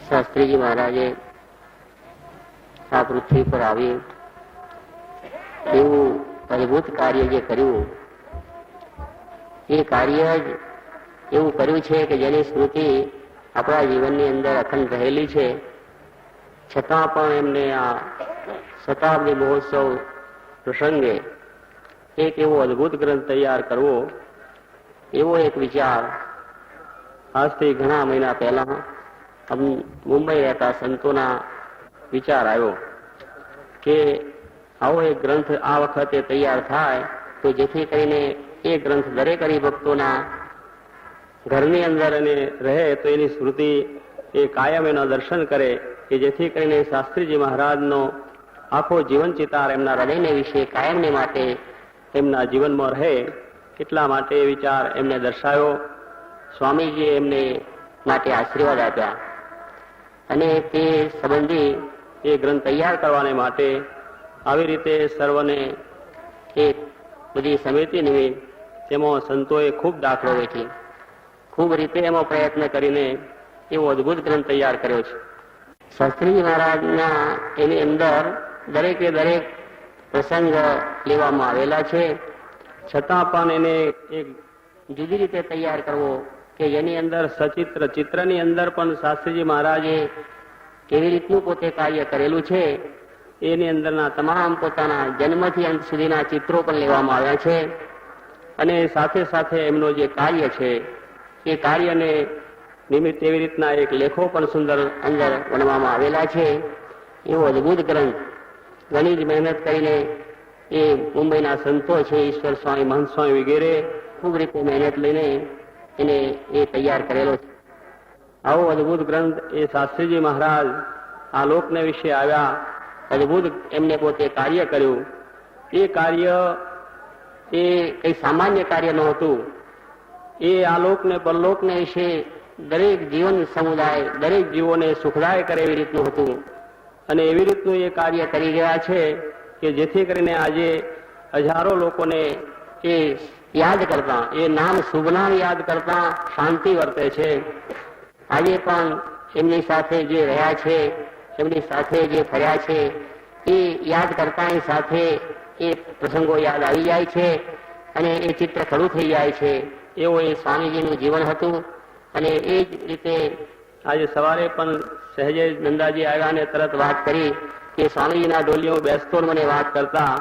શાસ્ત્રીજી મહારાજે આ પૃથ્વી પર આવી એવું અદભુત કાર્ય જે કર્યું, એ કાર્ય જ એવું કર્યું છે કે જેની સ્મૃતિ આપણા જીવનની અંદર અખંડ રહેલી છે. છતાં પણ એમને આ શતાબ્દી મહોત્સવ પ્રસંગે એક એવો અદભુત ગ્રંથ તૈયાર કરવો, એવો એક વિચાર આજથી ઘણા મહિના પહેલા મુંબઈ રહેતા સંતોના વિચાર આવ્યો કે આવો એક ગ્રંથ આ વખતે તૈયાર થાય તો જેથી કરીને એ ગ્રંથ દરેક હરિભક્તોના ઘરની અંદર અને રહે તો એની સ્મૃતિ એ કાયમ એના દર્શન કરે, કે જેથી કરીને શાસ્ત્રીજી મહારાજનો આખો જીવન ચિતાર એમના હૃદયને વિશે કાયમને માટે એમના જીવનમાં રહે. એટલા માટે વિચાર એમને દર્શાવ્યો. સ્વામીજીએ એમને માટે આશીર્વાદ આપ્યા અને તે સંબંધી એ ગ્રંથ તૈયાર કરવાને માટે આવી રીતે સર્વને એક બધી સમિતિ નિમિત્ત તેમાં સંતોએ ખૂબ દાખલો વેઠી, ખૂબ રીતે એમાં પ્રયત્ન કરીને એવો અદભુત ગ્રંથ તૈયાર કર્યો છે. શાસ્ત્રીજી મહારાજના એની અંદર દરેકે દરેક પ્રસંગ લેવામાં આવેલા છે, છતાં પણ એને એક જુદી રીતે તૈયાર કરવો કે જેની અંદર સચિત્ર ચિત્રની અંદર પણ શાસ્ત્રીજી મહારાજે કેવી રીતનું પોતે કાર્ય કરેલું છે એની અંદરના તમામ પોતાના જન્મથી અંત સુધીના ચિત્રો પણ લેવામાં આવ્યા છે. અને સાથે સાથે એમનો જે કાર્ય છે એ કાર્યને નિમિત્ત એવી રીતના એક લેખો પણ સુંદર અંદર વણવામાં આવેલા છે. એવો અદભુત ગ્રંથ ઘણી જ મહેનત કરીને એ મુંબઈના સંતો છે, ઈશ્વર સ્વામી, મહંત સ્વામી વગેરે ખૂબ રીતે મહેનત લઈને એને એ તૈયાર કરેલો છે. આવો અદભુત ગ્રંથ એ શાસ્ત્રીજી મહારાજ આ લોકને વિશે આવ્યા, અદભુત એમને પોતે કાર્ય કર્યું. એ કાર્ય એ કઈ સામાન્ય કાર્ય ન હતું. એ આલોકને પરલોકને વિશે દરેક જીવન સમુદાય, દરેક જીવોને સુખદાય કરે એવી રીતનું હતું. અને એવી રીતનું એ કાર્ય કરી રહ્યા છે કે જેથી કરીને આજે હજારો લોકોને એ યાદ કરતા, એ નામ શુભ નામ યાદ કરતા શાંતિ વર્તે છે. આજે પણ એમની સાથે જે રહ્યા છે, એમની સાથે જે ફર્યા છે, એ યાદ કરતાની સાથે એ પ્રસંગો યાદ આવી જાય છે અને એ ચિત્ર ખડું થઈ જાય છે. એવો એ સ્વામીજીનું જીવન હતું. અને એ જ રીતે આજે સવારે પણ સહેજે નંદાજી આવ્યા અને તરત વાત કરી કે સ્વામીજીના ડોલીઓ બેસતો મને વાત કરતા.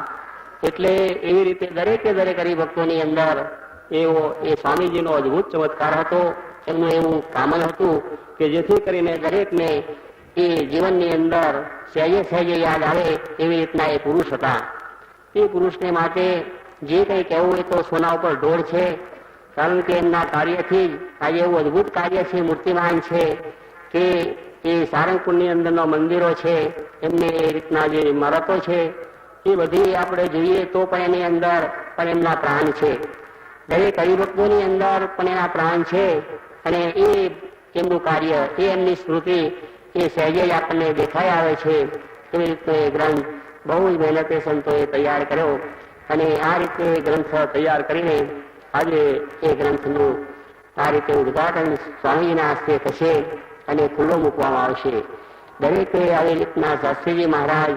એટલે એવી રીતે દરેકે દરેક હરિભક્તોની અંદર એવો એ સ્વામીજીનો અદભુત ચમત્કાર હતો. એમનું એવું કામન હતું કે જેથી કરીને દરેકને એ જીવનની અંદર સહેજે સહેજે યાદ આવે એવી રીતના એ પુરુષ હતા. એ પુરુષને માટે જે કંઈ કહેવું એ તો સોના ઉપર ઢોળ છે, કારણ કે એમના કાર્યથી જ આજે એવું અદભુત કાર્ય છે, મૂર્તિમાન છે કે એ સારંગપુરની અંદરના મંદિરો છે, એમને એ રીતના જે ઇમારતો છે એ બધી આપણે જોઈએ તો પણ એની અંદર પણ એમના પ્રાણ છે. દરેક હરિભક્તોની અંદર પણ એના પ્રાણ છે. અને એ એમનું કાર્ય, એ એમની સ્મૃતિ એ સહેજે જ આપણને દેખાઈ આવે છે. એવી રીતે એ ગ્રંથ બહુ જ મહેનતે સંતોએ તૈયાર કર્યો અને આ રીતે ગ્રંથ તૈયાર કરીને આજે એ ગ્રંથનું આ રીતે ઉદ્ઘાટન સ્વામીજીના હસ્તે થશે અને ખુલ્લો મૂકવામાં આવશે. દરેકે આવી રીતના શાસ્ત્રીજી મહારાજ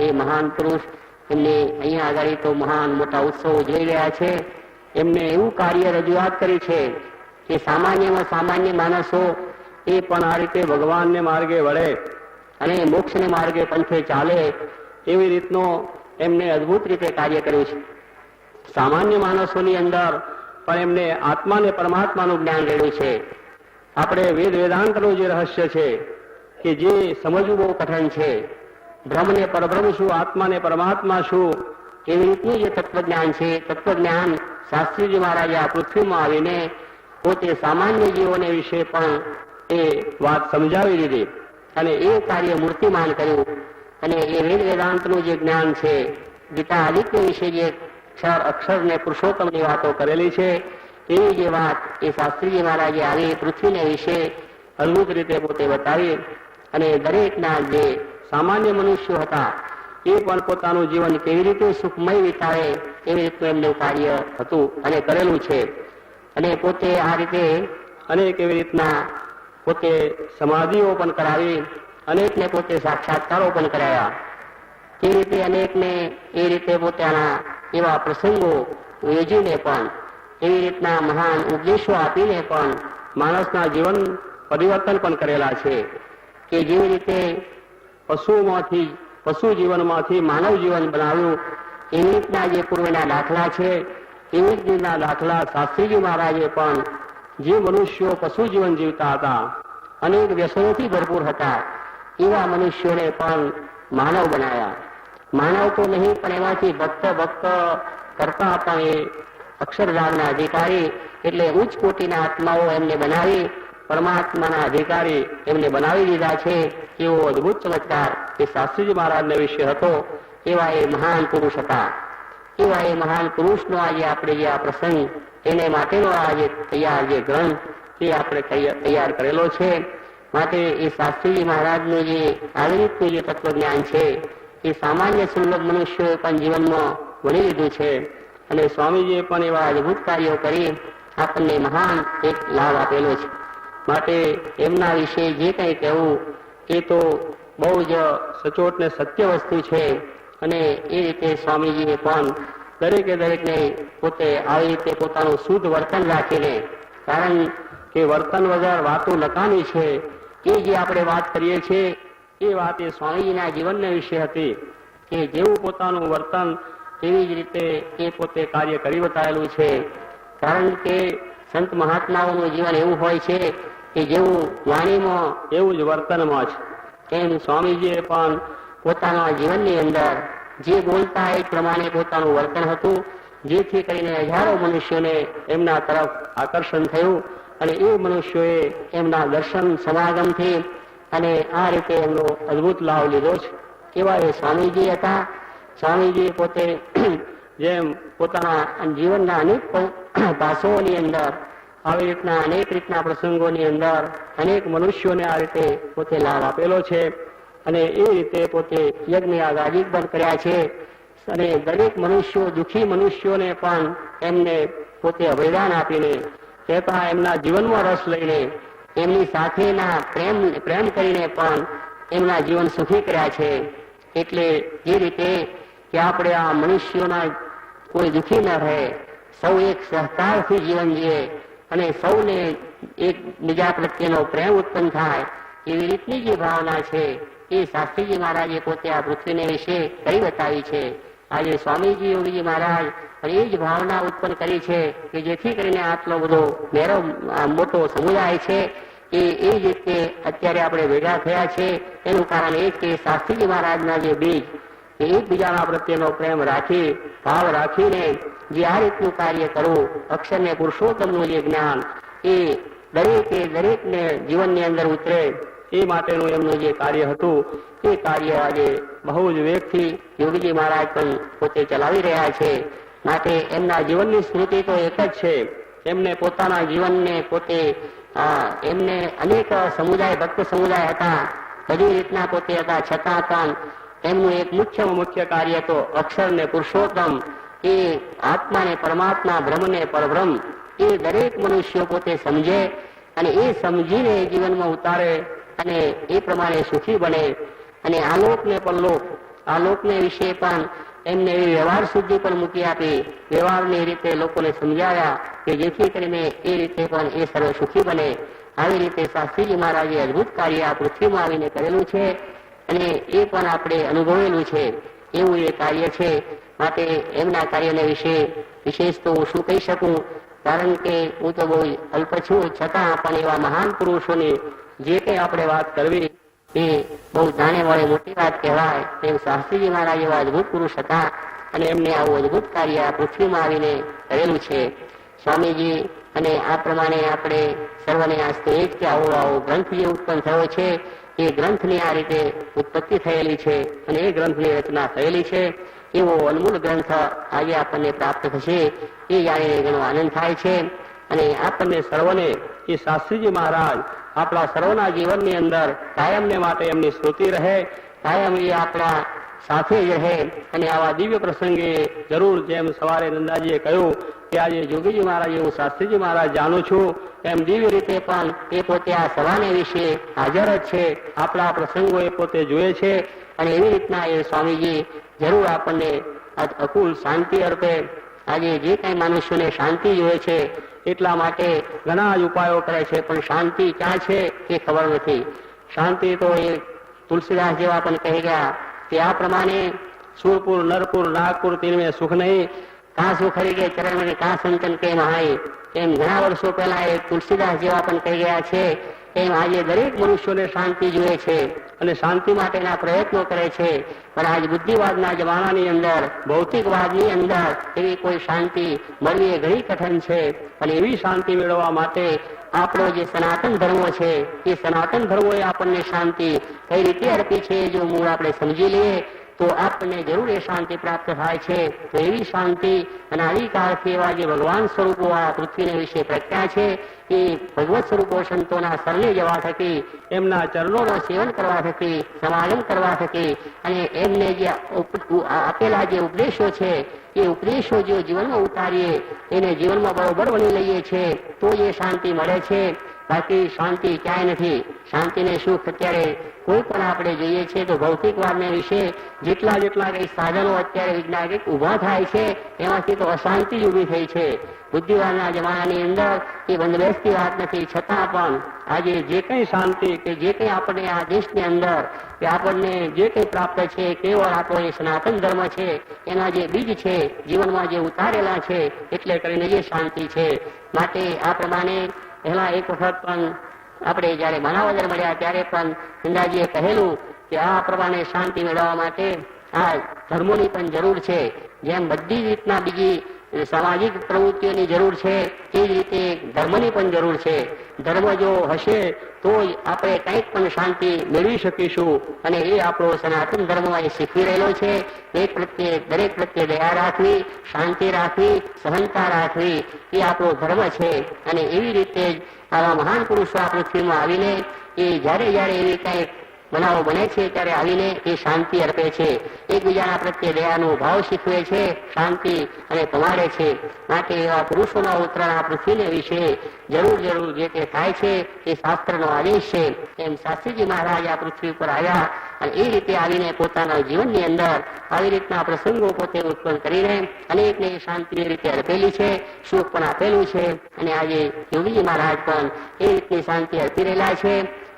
એ મહાન પુરુષ, એમને અહીંયા આગળ તો મહાન મોટા ઉત્સવો ઉજવી રહ્યા છે. એમને એવું કાર્ય રજૂઆત કરી છે કે સામાન્યમાં સામાન્ય માણસો એ પણ આ રીતે ભગવાનને માર્ગે વળે અને મોક્ષને માર્ગે પંથે ચાલે એવી રીતનો એમને અદભુત રીતે કાર્ય કર્યું છે. સામાન્ય માણસોની અંદર પણ એમને આત્માને પરમાત્માનું જ્ઞાન રહેલું છે. આપણે વેદ વેદાંતનું જે રહસ્ય છે કે જે સમજવું બહુ કઠણ છે, બ્રહ્મને પરબ્રહ્મ શું, આત્માને પરમાત્મા શું, એવી રીતનું જે તત્વજ્ઞાન છે, તત્વજ્ઞાન શાસ્ત્રીજી મહારાજે આ પૃથ્વીમાં આવીને પોતે સામાન્ય જીવોને વિશે પણ એ વાત સમજાવી દીધી અને એ કાર્ય મૂર્તિમાન કર્યું. અને એ વેદ વેદાંતનું જે જ્ઞાન છે, ગીતા આદિત્ય વિશે જે અક્ષર ને પુરુષોત્તમની વાતો કરેલી છે, એવી જે વાત એ શાસ્ત્રીજી મહારાજે આવી પૃથ્વીને વિશે અદભુત રીતે પોતે બતાવી. અને દરેકના જે સામાન્ય મનુષ્યો હતા એ પણ પોતાનું જીવન કેવી રીતે સુખમય વિતાવે એવી રીતનું એમનું કાર્ય હતું અને કરેલું છે. અને પોતે આ રીતે અનેક એવી રીતના પોતે સમાધિઓ પણ કરાવી, અનેકને પોતે સાક્ષાત્કારો પણ કરાયા. તે રીતે અનેકને એ રીતે પોતાના એવા પ્રસંગો યોજીને પણ એવી રીતના મહાન ઉપદેશો આપીને પણ માણસના જીવન પરિવર્તન પણ કરેલા છે. કે જેવી રીતે પશુ જીવનમાંથી માનવ જીવન બનાવ્યું, એવી રીતના જે પૂર્વના દાખલા છે એવી રીતના દાખલા શાસ્ત્રીજી મહારાજે પણ જે મનુષ્યો પશુ જીવન જીવતા હતા, અનેક વ્યસનોથી ભરપૂર હતા, એવા મનુષ્યોને પણ માનવ બનાવ્યા. માનવ તો નહીં પણ એમાંથી ભક્ત કરતા પણ એ અક્ષરધામના અધિકારી એટલે ઉચ્ચ કોટીના આત્માઓ એમને બનાવી પરમાત્માના અધિકારી એમને બનાવી દીધા છે. એવો અદભુત ચમત્કાર એ શાસ્ત્રીજી મહારાજને વિશે હતો. એવા એ મહાન પુરુષ હતા. એવા એ મહાન પુરુષનો આજે આપણે જે આ પ્રસંગ એને માટેનો આજે તૈયાર જે ગ્રંથ એ આપણે તૈયાર કરેલો છે. માટે એ શાસ્ત્રીજી મહારાજનું જે આવી રીતનું જે તત્વજ્ઞાન છે એ સામાન્ય સુલભ મનુષ્યોએ પણ જીવનમાં વળી લીધું છે. અને સ્વામીજીએ પણ એવા અદભુત કાર્યો કરી આપણને મહાન એક લાભ આપેલો છે. માટે એમના વિશે જે કંઈ કહેવું એ તો બહુ જ સચોટ ને સત્ય વસ્તુ છે. અને એ રીતે સ્વામીજીએ પણ દરેકને પોતે આવી રીતે પોતાનું શુદ્ધ વર્તન રાખીને, કારણ કે વર્તન વગર વાતો નકામી છે, એ જે આપણે વાત કરીએ છીએ એ વાત એ સ્વામીજીના જીવનને વિશે હતી કે જેવું પોતાનું વર્તન એવી જ રીતે એ પોતે કાર્ય કરી બતાવેલું છે. કારણ કે સંત મહાત્માઓનું જીવન એવું હોય છે કે જેવું વાણીમાં એવું જ વર્તનમાં છે. તેમ સ્વામીજીએ પણ પોતાના જીવનની અંદર જે બોલતા એ પ્રમાણે પોતાનું વર્તન હતું, જેથી કરીને હજારો મનુષ્યોને એમના તરફ આકર્ષણ થયું અને એ મનુષ્યોએ એમના દર્શન સમાગમથી અને આ રીતે એમનો અદભુત લાભ લીધો છે. એવા એ સ્વામીજી હતા. સ્વામીજી પોતે જેમ પોતાના જીવનના અનેક પાસાઓની અંદર આવી રીતના અનેક રીતના પ્રસંગોની અંદર અનેક મનુષ્યોને આ રીતે પોતે લાભ આપેલો છે. અને એ રીતે પોતે યજ્ઞ યાગાદિક પણ કર્યા છે. અને દરેક મનુષ્યો, દુઃખી મનુષ્યોને પણ એમને પોતે અભયદાન આપીને તથા એમના જીવનમાં રસ લઈને એમની સાથેના પ્રેમ કરીને પણ એમના જીવન સુખી કર્યા છે. એટલે જે રીતે કે આપણે આ મનુષ્યોના કોઈ દુઃખી ન રહે, સૌ એક સહકારથી જીવન જીવે અને સૌને એક બીજા પ્રત્યેનો પ્રેમ ઉત્પન્ન થાય, એવી રીતની જે ભાવના છે એ શાસ્ત્રીજી મહારાજે પોતે આ પૃથ્વીને વિશે કરી બતાવી છે. આજે સ્વામીજી યોગીજી મહારાજ એ જ ભાવના ઉત્પન્ન કરી છે કે જેથી કરીને આટલો બધો મોટો સમુદાય છે એ જ રીતે અત્યારે આપણે ભેગા થયા છે. એનું કારણ એ કે શાસ્ત્રીજી મહારાજના જે બીજ એકબીજાના પ્રત્યેનો પ્રેમ રાખી, ભાવ રાખીને જે આ રીતનું કાર્ય કરવું, અક્ષરને પુરુષોત્તમનું જે જ્ઞાન એ દરેકને જીવનની અંદર ઉતરે એ માટેનું એમનું જે કાર્ય હતું એ કાર્ય આજે બહુ જ વેગથી યોગીજી મહારાજ પણ પોતે ચલાવી રહ્યા છે. માટે એમના જીવનની સ્મૃતિ તો એક જ છે. એમને પોતાના જીવનને પોતે એમને અનેક સમુદાય, ભક્ત સમુદાય હતા, બધી રીતના પોતે હતા, છતાં પણ એમનું એક મુખ્ય કાર્ય તો અક્ષર ને પુરુષોત્તમ, એ આત્માને પરમાત્મા, બ્રહ્મને પરબ્રહ્મ, એ દરેક મનુષ્યો પોતે સમજે અને એ સમજીને જીવનમાં ઉતારે અને એ પ્રમાણે સુખી બને. અને આલોકને પરલોક, આલોકને વિશે પણ એમને એવી વ્યવહાર શુદ્ધિ પણ મૂકી આપી, વ્યવહારની રીતે લોકોને સમજાવ્યા કે જેથી કરીને એ રીતે પણ એ સર્વ સુખી બને. આવી રીતે શાસ્ત્રીજી મહારાજે અદભુત કાર્ય આ પૃથ્વીમાં આવીને કરેલું છે અને એ પણ આપણે અનુભવેલું છે. એવું એ કાર્ય છે. માટે એમના કાર્યને વિશે વિશેષ તો હું શું કહી શકું, કારણ કે હું તો બહુ અલ્પ છું, છતાં પણ એવા મહાન પુરુષોની જે કંઈ આપણે વાત કરવી એ બહુ જાણે મળે મોટી વાત કહેવાય. તેમ શાસ્ત્રીજી મહારાજ એવા અદભુત પુરુષ હતા અને એમને આવું અદભુત કાર્ય આ પૃથ્વીમાં આવીને કરેલું છે. સ્વામીજી અને આ પ્રમાણે આપણે સર્વને આજતો એ જ કે આવો ગ્રંથ જે ઉત્પન્ન થયો છે એ ગ્રંથની આ રીતે ઉત્પત્તિ થયેલી છે અને એ ગ્રંથની રચના થયેલી છે. એવો અનમૂલ ગ્રંથ આજે આપણને પ્રાપ્ત થશે એ જાણીને ઘણો આનંદ થાય છે. અને આપણને સર્વને એ શાસ્ત્રીજી મહારાજ આપણા સર્વના જીવનની અંદર કાયમને માટે એમની સ્મૃતિ રહે, કાયમ એ આપણા સાથે જ રહે. અને આવા દિવ્ય પ્રસંગે જરૂર, જેમ સવારે નંદાજીએ કહ્યું કે આજે જોગીજી મહારાજ હું શાસ્ત્રીજી મહારાજ જાણું છું, એમ દિવ્ય રીતે પણ એ પોતે આ સવાને વિશે હાજર જ છે, આપણા પ્રસંગો એ પોતે જોયે છે. અને એવી રીતના એ સ્વામીજી જરૂર આપણને અકુલ શાંતિ અર્પે. આજે જે કંઈ મનુષ્યોને શાંતિ જોઈએ છે એટલા માટે ઘણા જ ઉપાયો કરે છે, પણ શાંતિ ક્યાં છે એ ખબર નથી. શાંતિ તો એ તુલસીદાસ જેવા પણ કહી ગયા કે આ પ્રમાણે સુરપુર નરપુર નાગપુર તીનમે સુખ નહીં, કાં સુખ હરી કે ચરણ में કાં સંતન કે મહાય. એમ ઘણા વર્ષો પહેલા એ તુલસીદાસ જેવા પણ કહી ગયા છે. એમ આજે દરેક મનુષ્યોને શાંતિ જોઈએ છે અને શાંતિ માટેના પ્રયત્નો કરે છે. પણ આજ બુદ્ધિવાદના જમાનાની અંદર, ભૌતિકવાદની અંદર એવી કોઈ શાંતિ મળવી એ ઘણી કઠિન છે. અને એવી શાંતિ મેળવવા માટે આપણો જે સનાતન ધર્મો છે એ સનાતન ધર્મોએ આપણને શાંતિ કઈ રીતે અર્પી છે જો મૂળ આપણે સમજી લઈએ તો આપણને જરૂર એ શાંતિ પ્રાપ્ત થાય છે. તો એવી શાંતિ અનાદિકાળથી એવા જે ભગવાન સ્વરૂપો આ પૃથ્વીને વિશે પ્રખ્યા છે એ ભગવત સ્વરૂપો સંતોના શરણે જવા થકી, એમના ચરણોનું સેવન કરવા થકી, સમાગમ કરવા થકી અને એમને જે આપેલા જે ઉપદેશો છે એ ઉપદેશો જો જીવનમાં ઉતારીએ, એને જીવનમાં બરોબર બની લઈએ છે તો એ શાંતિ મળે છે. બાકી શાંતિ ક્યાંય નથી. શાંતિને સુખ અત્યારે કોઈ પણ આપણે જોઈએ છે તો ભૌતિકવાદને વિશે જેટલા કઈ સાધનો અત્યારે વૈજ્ઞાનિક ઉભા થાય છે એમાંથી તો અશાંતિ જ ઉભી થઈ છે. બુદ્ધિવાદના જમાનાની અંદર એ બંધબેસતી વાત નથી, છતાં પણ આજે જે કંઈ શાંતિ કે જે કંઈ આપણને આ દેશની અંદર કે આપણને જે કંઈ પ્રાપ્ત છે કેવળ આપણો એ સનાતન ધર્મ છે, એના જે બીજ છે જીવનમાં જે ઉતારેલા છે એટલે કરીને જે શાંતિ છે. માટે આ પ્રમાણે પહેલા એક વખત પણ આપણે જયારે માનવદર મળ્યા ત્યારે પણ નંદાજીએ કહેલું કે આ પ્રમાણે શાંતિ મેળવવા માટે આ ધર્મોની પણ જરૂર છે. જેમ બધી રીતના બીજી સામાજિક પ્રવૃત્તિઓની જરૂર છે તે જ રીતે ધર્મની પણ જરૂર છે. ધર્મ જો હશે તો જ આપણે કંઈક પણ શાંતિ મેળવી શકીશું. અને એ આપણો સનાતન ધર્મ એ શીખવી રહેલો છે. દરેક પ્રત્યે દયા રાખવી, શાંતિ રાખવી, સહનતા રાખવી એ આપણો ધર્મ છે. અને એવી રીતે જ આવા મહાન પુરુષો આ પૃથ્વીમાં આવીને એ જ્યારે એવી કંઈક બનાવો બને છે ત્યારે આવીને એ શાંતિ અર્પે છે, એકબીજાના પ્રત્યે દયાનો ભાવ શીખવે છે, શાંતિ અને પમાડે છે. માટે એવા પુરુષોના અવતરણ આ પૃથ્વીને વિશે જરૂર જે તે થાય છે એ શાસ્ત્રનો આદેશ છે. એમ શાસ્ત્રીજી મહારાજ આ પૃથ્વી ઉપર આવ્યા અને એ રીતે આવીને પોતાના જીવનની અંદર આવી રીતના પ્રસંગો પોતે ઉત્પન્ન કરીને અનેકને શાંતિની રીતે અર્પેલી છે, સુખ પણ આપેલું છે. અને આજે યોગીજી મહારાજ પણ એ રીતની શાંતિ અર્પી રહેલા છે.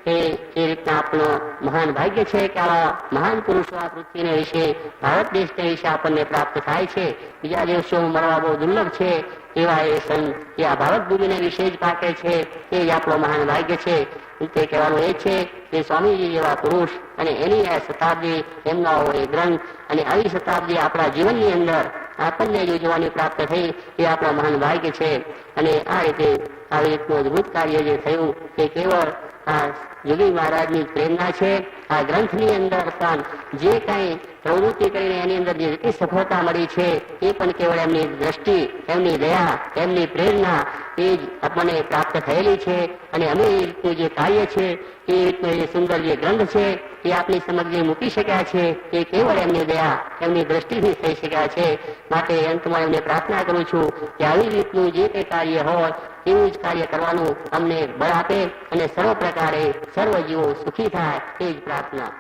એ રીતના આપણો મહાન ભાગ્ય છે કે આવા મહાન પુરુષો આ પૃથ્વીને વિશે, ભારત દેશને વિશે આપણને પ્રાપ્ત થાય છે. બીજા દેશોમાં મળવા બહુ દુર્લભ છે એવા એ સંત એ આ ભારત ભૂમિને વિશે જ પાકે છે. એ જ આપણો મહાન ભાગ્ય છે. તે કહેવાનું એ છે કે સ્વામીજી જેવા પુરુષ અને એની આ શતાબ્દી, એમના એ ગ્રંથ અને આવી શતાબ્દી આપણા જીવનની અંદર આપણને યોજવાની પ્રાપ્ત થઈ એ આપણા મહાન ભાગ્ય છે. અને આ રીતે આવી રીતનું અદભુત કાર્ય જે થયું તે કેવળ આ યોગી મહારાજની પ્રેરણા છે. આ ગ્રંથની અંદર પણ જે કંઈ પ્રવૃત્તિ કરીને એની અંદર જે રીતે સફળતા મળી છે એ પણ કેવળ એમની દ્રષ્ટિ, એમની દયા, એમની પ્રેરણા એ જ આપણને પ્રાપ્ત થયેલી છે. અને અમે એ રીતનું જે કાર્ય છે એ રીતનું જે સુંદર જે ગ્રંથ છે એ આપની સમક્ષ મૂકી શક્યા છે એ કેવળ એમની દયા, એમની દ્રષ્ટિથી થઈ શક્યા છે. માટે અંતમાં એમને પ્રાર્થના કરું છું કે આવી રીતનું જે કંઈ કાર્ય હોય એવું જ કાર્ય કરવાનું અમને બળ આપે અને સર્વ પ્રકારે સર્વ જીવો સુખી થાય એ જ પ્રાર્થના.